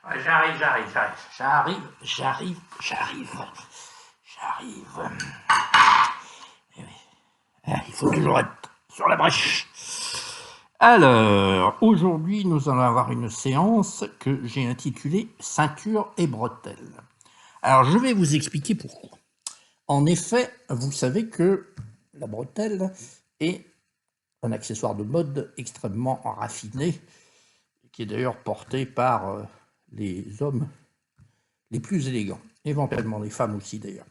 J'arrive. Eh oui. Il faut toujours être sur la brèche. Alors, aujourd'hui, nous allons avoir une séance que j'ai intitulée « Ceinture et bretelles ». Alors, je vais vous expliquer pourquoi. En effet, vous savez que la bretelle est un accessoire de mode extrêmement raffiné, qui est d'ailleurs porté par les hommes les plus élégants, éventuellement les femmes aussi d'ailleurs.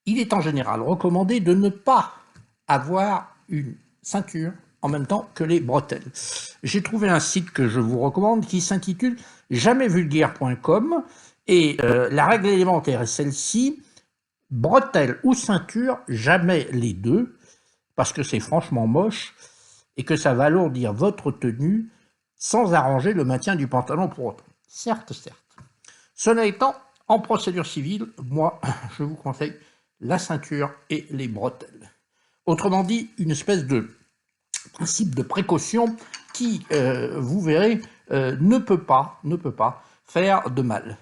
Il est en général recommandé de ne pas avoir une ceinture en même temps que les bretelles. J'ai trouvé un site que je vous recommande qui s'intitule jamaisvulgaire.com et la règle élémentaire est celle-ci: bretelles ou ceinture, jamais les deux, parce que c'est franchement moche et que ça va alourdir votre tenue sans arranger le maintien du pantalon pour autant. Certes. Cela étant, en procédure civile, moi, je vous conseille la ceinture et les bretelles. Autrement dit, une espèce de principe de précaution qui, vous verrez, ne peut pas faire de mal.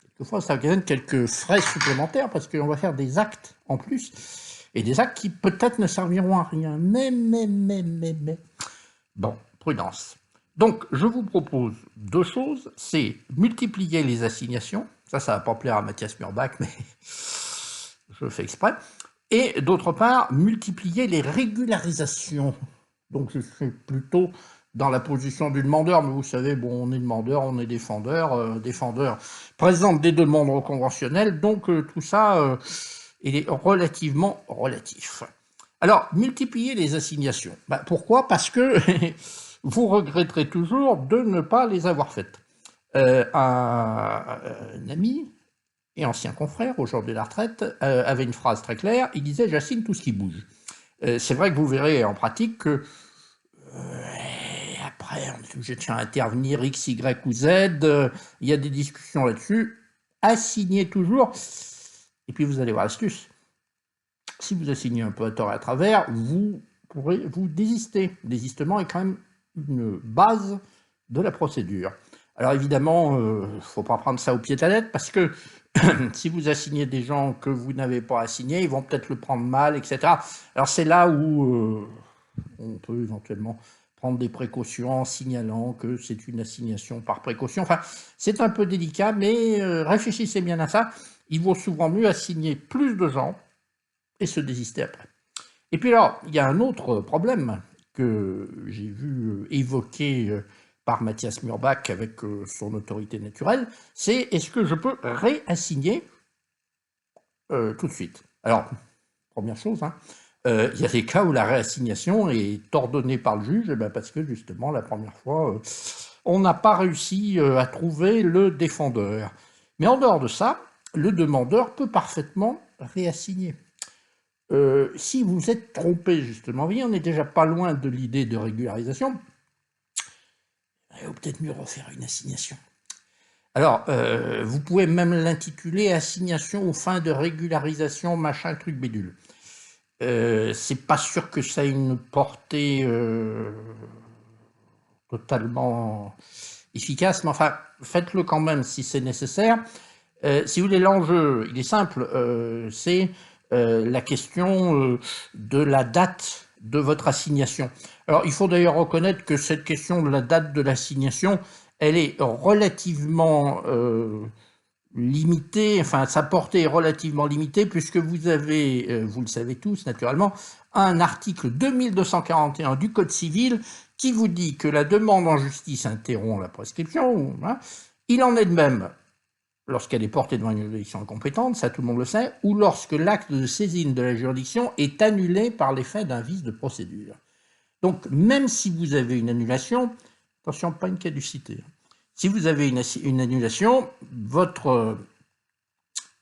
Quelquefois, ça occasionne quelques frais supplémentaires parce qu'on va faire des actes en plus, et des actes qui peut-être ne serviront à rien. Mais. Bon, prudence. Donc, je vous propose deux choses, c'est multiplier les assignations, ça va pas plaire à Mathias Murbach, mais je fais exprès, et d'autre part, multiplier les régularisations. Donc, je suis plutôt dans la position du demandeur, mais vous savez, bon, on est demandeur, on est défendeur, défendeur présente des demandes conventionnelles, donc tout ça, il est relativement relatif. Alors, multiplier les assignations. Pourquoi ? Parce que vous regretterez toujours de ne pas les avoir faites. Un ami et ancien confrère, aujourd'hui à la retraite, avait une phrase très claire, il disait « j'assigne tout ce qui bouge ». C'est vrai que vous verrez en pratique que après, on est obligé de faire intervenir X, Y ou Z, il y a des discussions là-dessus, assignez toujours, et puis vous allez voir l'astuce. Si vous assignez un peu à tort et à travers, vous pourrez vous désister. Le désistement est quand même une base de la procédure. Alors évidemment, il ne faut pas prendre ça au pied de la lettre, parce que si vous assignez des gens que vous n'avez pas assignés, ils vont peut-être le prendre mal, etc. Alors c'est là où on peut éventuellement prendre des précautions en signalant que c'est une assignation par précaution. Enfin, c'est un peu délicat, mais réfléchissez bien à ça. Il vaut souvent mieux assigner plus de gens et se désister après. Et puis alors, il y a un autre problème que j'ai vu évoqué par Mathias Murbach avec son autorité naturelle, c'est est-ce que je peux réassigner tout de suite? Alors, première chose, il y a des cas où la réassignation est ordonnée par le juge, parce que justement, la première fois, on n'a pas réussi à trouver le défendeur. Mais en dehors de ça, le demandeur peut parfaitement réassigner. Si vous êtes trompé, justement, oui, on n'est déjà pas loin de l'idée de régularisation, il vaut peut-être mieux refaire une assignation. Alors, vous pouvez même l'intituler « Assignation aux fins de régularisation, machin, truc, bidule ». C'est pas sûr que ça ait une portée totalement efficace, mais enfin, faites-le quand même si c'est nécessaire. Si vous voulez, l'enjeu, il est simple, c'est la question de la date de votre assignation. Alors, il faut d'ailleurs reconnaître que cette question de la date de l'assignation, elle est relativement limitée, enfin, sa portée est relativement limitée, puisque vous avez, vous le savez tous naturellement, un article 2241 du Code civil qui vous dit que la demande en justice interrompt la prescription. Il en est de même lorsqu'elle est portée devant une juridiction incompétente, ça tout le monde le sait, ou lorsque l'acte de saisine de la juridiction est annulé par l'effet d'un vice de procédure. Donc, même si vous avez une annulation, attention, pas une caducité. Si vous avez une annulation, votre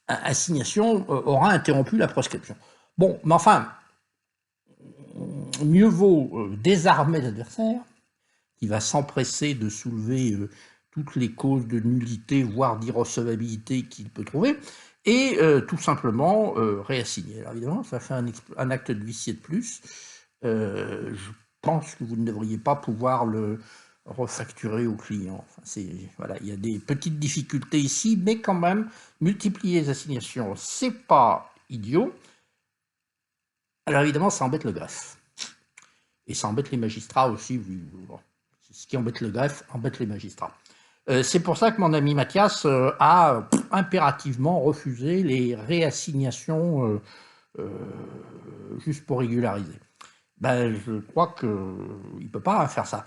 assignation aura interrompu la prescription. Bon, mais enfin, mieux vaut désarmer l'adversaire, qui va s'empresser de soulever toutes les causes de nullité, voire d'irrecevabilité qu'il peut trouver, et tout simplement réassigner. Alors évidemment, ça fait un acte de huissier de plus. Je pense que vous ne devriez pas pouvoir le refacturer au client. Enfin, voilà, il y a des petites difficultés ici, mais quand même, multiplier les assignations, c'est pas idiot. Alors évidemment, ça embête le greffe. Et ça embête les magistrats aussi. Bon, ce qui embête le greffe embête les magistrats. C'est pour ça que mon ami Mathias a impérativement refusé les réassignations juste pour régulariser. Ben, je crois qu'il ne peut pas faire ça.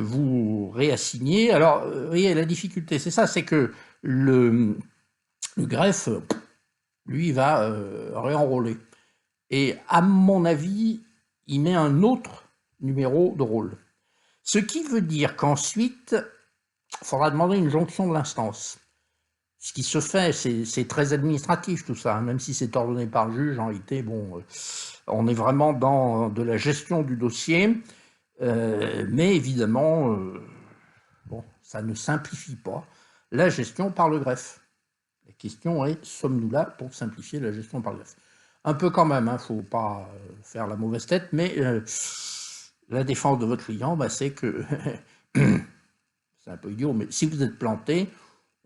Vous réassignez. Alors, vous voyez, la difficulté, c'est ça, c'est que le greffe, lui, va réenrôler. Et à mon avis, il met un autre numéro de rôle. Ce qui veut dire qu'ensuite, il faudra demander une jonction de l'instance. Ce qui se fait, c'est très administratif tout ça, hein, même si c'est ordonné par le juge, en réalité, bon, on est vraiment dans de la gestion du dossier, mais évidemment, bon, ça ne simplifie pas la gestion par le greffe. La question est, sommes-nous là pour simplifier la gestion par le greffe? Un peu quand même, il ne faut pas faire la mauvaise tête, mais la défense de votre client, bah, c'est que, c'est un peu idiot, mais si vous êtes planté,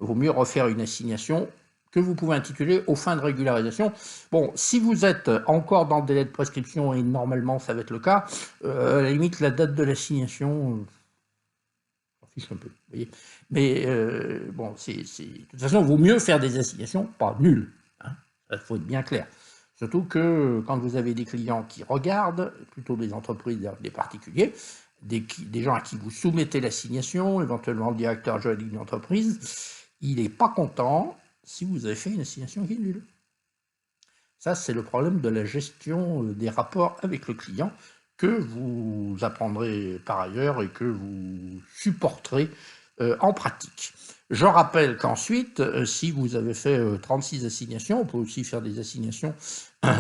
il vaut mieux refaire une assignation que vous pouvez intituler aux fins de régularisation. Bon, si vous êtes encore dans le délai de prescription, et normalement ça va être le cas, à la limite, la date de l'assignation, j'en fiche un peu, vous voyez. Mais bon, de toute façon, il vaut mieux faire des assignations pas nulles. Hein, il faut être bien clair. Surtout que quand vous avez des clients qui regardent, plutôt des entreprises, des particuliers, des gens à qui vous soumettez l'assignation, éventuellement le directeur juridique d'une entreprise, il n'est pas content si vous avez fait une assignation qui est nulle. Ça, c'est le problème de la gestion des rapports avec le client que vous apprendrez par ailleurs et que vous supporterez en pratique. Je rappelle qu'ensuite, si vous avez fait 36 assignations, on peut aussi faire des assignations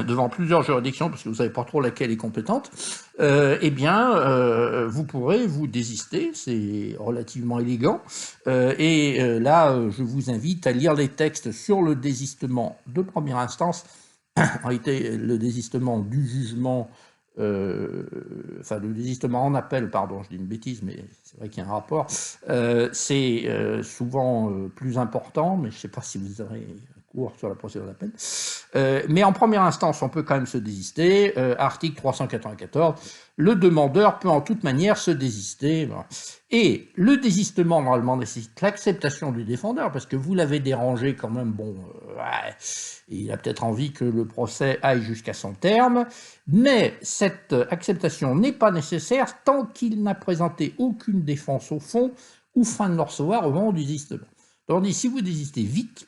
devant plusieurs juridictions, parce que vous ne savez pas trop laquelle est compétente, eh bien, vous pourrez vous désister, c'est relativement élégant, et là, je vous invite à lire les textes sur le désistement de première instance, en réalité, le désistement du jugement, enfin le désistement en appel, pardon, je dis une bêtise, mais c'est vrai qu'il y a un rapport, c'est souvent plus important, mais je ne sais pas si vous aurez cours sur la procédure d'appel. Mais en première instance, on peut quand même se désister. Article 394, le demandeur peut en toute manière se désister. Et le désistement, normalement, nécessite l'acceptation du défendeur, parce que vous l'avez dérangé quand même, bon, il a peut-être envie que le procès aille jusqu'à son terme, mais cette acceptation n'est pas nécessaire tant qu'il n'a présenté aucune défense au fond ou fin de le recevoir au moment du désistement. Donc on dit, si vous désistez vite,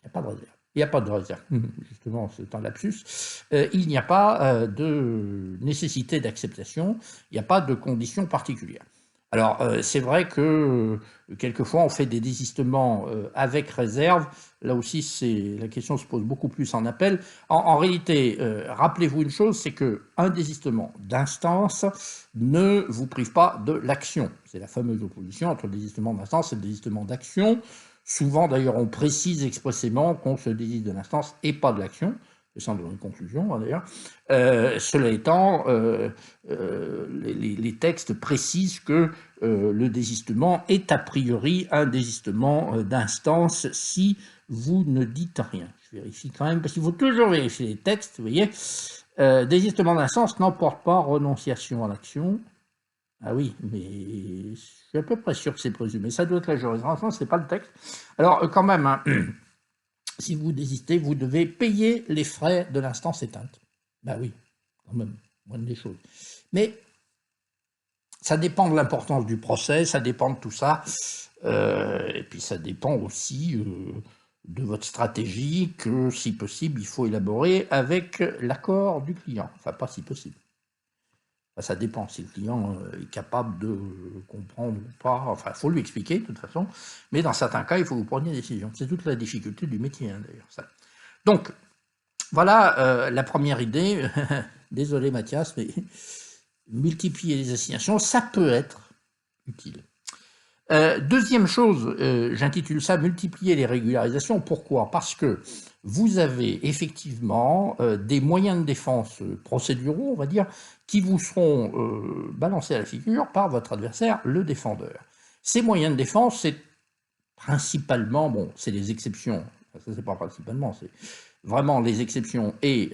il n'y a pas de réserve. Il n'y a pas de réserve. Justement, c'est un lapsus. Il n'y a pas de nécessité d'acceptation. Il n'y a pas de conditions particulières. Alors, c'est vrai que quelquefois, on fait des désistements avec réserve. Là aussi, la question se pose beaucoup plus en appel. En réalité, rappelez-vous une chose, c'est qu'un désistement d'instance ne vous prive pas de l'action. C'est la fameuse opposition entre le désistement d'instance et le désistement d'action. Souvent, d'ailleurs, on précise expressément qu'on se désiste de l'instance et pas de l'action. C'est sans donner une conclusion, d'ailleurs. Cela étant, les textes précisent que le désistement est a priori un désistement d'instance si vous ne dites rien. Je vérifie quand même, parce qu'il faut toujours vérifier les textes, vous voyez. Désistement d'instance n'emporte pas renonciation à l'action. Ah oui, mais je suis à peu près sûr que c'est présumé. Ça doit être la jurisprudence, c'est pas le texte. Alors, quand même, hein, si vous désistez, vous devez payer les frais de l'instance éteinte. Ben oui, quand même, moindre des choses. Mais ça dépend de l'importance du procès, ça dépend de tout ça. Et puis ça dépend aussi de votre stratégie que, si possible, il faut élaborer avec l'accord du client. Enfin, pas si possible. Ça dépend si le client est capable de comprendre ou pas. Enfin, il faut lui expliquer de toute façon. Mais dans certains cas, il faut que vous preniez une décision. C'est toute la difficulté du métier, hein, d'ailleurs. Ça. Donc, voilà la première idée. Désolé Mathias, mais multiplier les assignations, ça peut être utile. Deuxième chose, j'intitule ça « Multiplier les régularisations ». Pourquoi? Parce que vous avez effectivement des moyens de défense procéduraux, on va dire, qui vous seront balancés à la figure par votre adversaire, le défendeur. Ces moyens de défense, c'est principalement, bon, c'est les exceptions, ça c'est pas principalement, c'est vraiment les exceptions et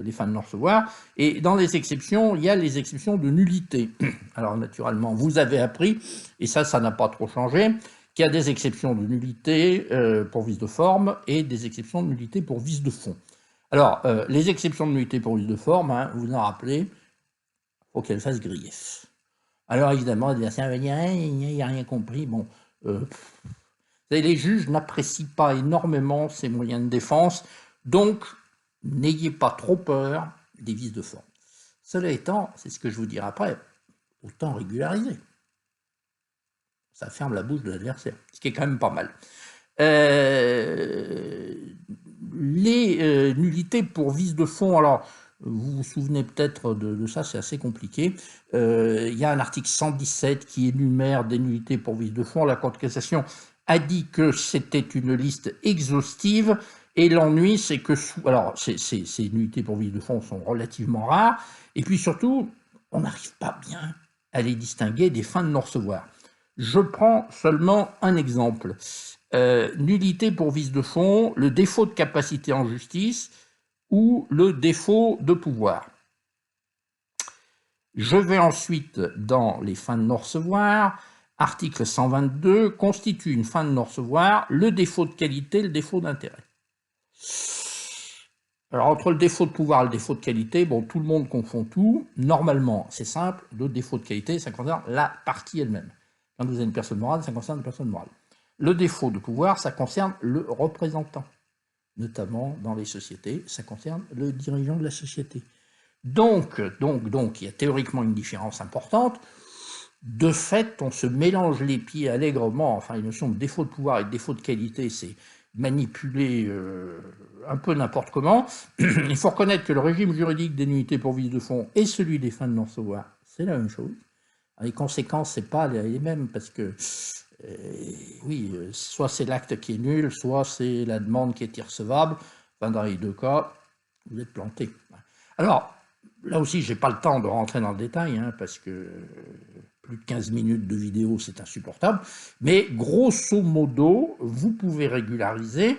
les fins de non-recevoir. Et dans les exceptions, il y a les exceptions de nullité. Alors naturellement, vous avez appris, et ça n'a pas trop changé, qu'il y a des exceptions de nullité pour vice de forme et des exceptions de nullité pour vice de fond. Alors, les exceptions de nullité pour vice de forme, hein, vous en rappelez, il faut qu'elles fassent grief. Alors évidemment, l'adversaire va dire il n'a rien compris. Bon, les juges n'apprécient pas énormément ces moyens de défense. Donc, n'ayez pas trop peur des vices de forme. Cela étant, c'est ce que je vous dirai après, autant régulariser. Ça ferme la bouche de l'adversaire, ce qui est quand même pas mal. Les nullités pour vices de fond, alors, vous vous souvenez peut-être de ça, c'est assez compliqué. Il y a un article 117 qui énumère des nullités pour vices de fond. La Cour de cassation a dit que c'était une liste exhaustive. Et l'ennui, c'est que, alors, ces nullités pour vice de fond sont relativement rares, et puis surtout, on n'arrive pas bien à les distinguer des fins de non-recevoir. Je prends seulement un exemple. Nullité pour vice de fond, le défaut de capacité en justice ou le défaut de pouvoir. Je vais ensuite dans les fins de non-recevoir. Article 122 constitue une fin de non-recevoir le défaut de qualité, le défaut d'intérêt. Alors, entre le défaut de pouvoir et le défaut de qualité, bon, tout le monde confond tout. Normalement, c'est simple, le défaut de qualité, ça concerne la partie elle-même. Quand vous avez une personne morale, ça concerne une personne morale. Le défaut de pouvoir, ça concerne le représentant. Notamment dans les sociétés, ça concerne le dirigeant de la société. Donc, il y a théoriquement une différence importante. De fait, on se mélange les pieds allègrement. Enfin, la notion de défaut de pouvoir et de défaut de qualité, c'est manipulé un peu n'importe comment. Il faut reconnaître que le régime juridique des nullités pour vice de fond et celui des fins de non-recevoir, c'est la même chose. Les conséquences, c'est pas les mêmes, parce que, oui, soit c'est l'acte qui est nul, soit c'est la demande qui est irrecevable. Enfin, dans les deux cas, vous êtes planté. Alors, là aussi, je n'ai pas le temps de rentrer dans le détail, hein, parce que plus de 15 minutes de vidéo, c'est insupportable. Mais grosso modo, vous pouvez régulariser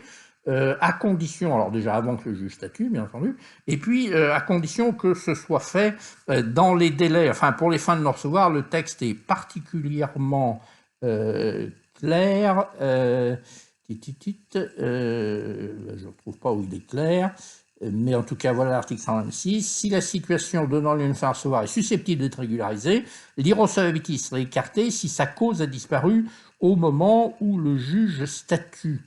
à condition, alors déjà avant que le juge statue, bien entendu, et puis à condition que ce soit fait dans les délais, enfin pour les fins de non-recevoir, le texte est particulièrement clair. Je ne retrouve pas où il est clair. Mais en tout cas, voilà l'article 126. Si la situation donnant lieu à une fin à recevoir est susceptible d'être régularisée, l'irrecevabilité serait écartée si sa cause a disparu au moment où le juge statue.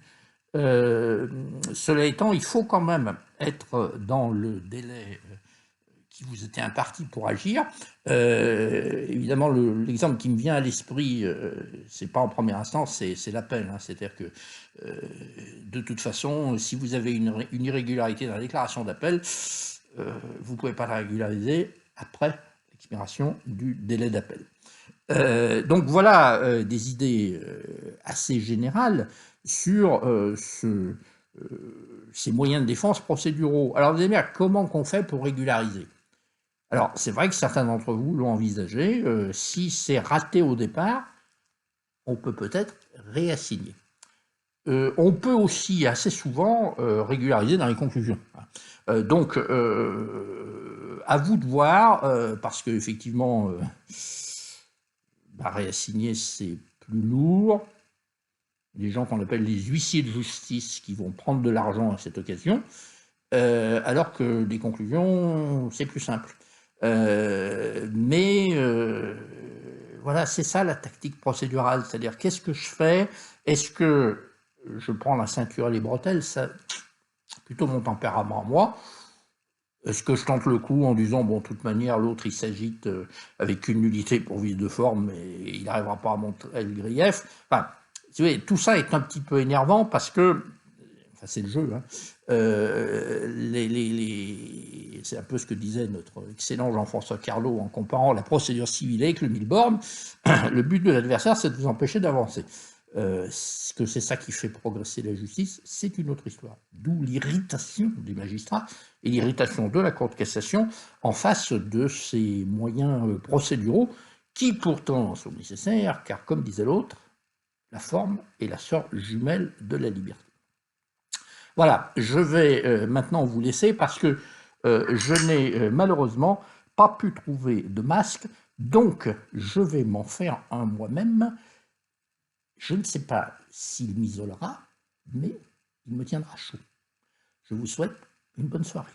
Cela étant, il faut quand même être dans le délai qui vous était imparti pour agir. Évidemment, l'exemple qui me vient à l'esprit, c'est pas en première instance, c'est l'appel. Hein. C'est-à-dire que, de toute façon, si vous avez une irrégularité dans la déclaration d'appel, vous ne pouvez pas la régulariser après l'expiration du délai d'appel. Donc voilà des idées assez générales sur ces moyens de défense procéduraux. Alors vous allez me dire, comment qu'on fait pour régulariser? Alors, c'est vrai que certains d'entre vous l'ont envisagé. Si c'est raté au départ, on peut peut-être réassigner. On peut aussi, assez souvent, régulariser dans les conclusions. Donc, à vous de voir, parce qu'effectivement, réassigner, c'est plus lourd. Les gens qu'on appelle les huissiers de justice qui vont prendre de l'argent à cette occasion, alors que les conclusions, c'est plus simple. Voilà, c'est ça la tactique procédurale, c'est-à-dire qu'est-ce que je fais? Est-ce que je prends la ceinture et les bretelles? Ça, plutôt mon tempérament à moi. Est-ce que je tente le coup en disant, bon, de toute manière, l'autre, il s'agite avec une nullité pour vice de forme, mais il n'arrivera pas à montrer le grief. Enfin, vous voyez, tout ça est un petit peu énervant parce que enfin c'est le jeu, hein, c'est un peu ce que disait notre excellent Jean-François Carlot en comparant la procédure civile avec le mille-bornes. Le but de l'adversaire, c'est de vous empêcher d'avancer. Que c'est ça qui fait progresser la justice, c'est une autre histoire. D'où l'irritation des magistrats et l'irritation de la Cour de cassation en face de ces moyens procéduraux qui pourtant sont nécessaires, car comme disait l'autre, la forme est la sœur jumelle de la liberté. Voilà, je vais maintenant vous laisser parce que je n'ai malheureusement pas pu trouver de masque, donc je vais m'en faire un moi-même. Je ne sais pas s'il m'isolera, mais il me tiendra chaud. Je vous souhaite une bonne soirée.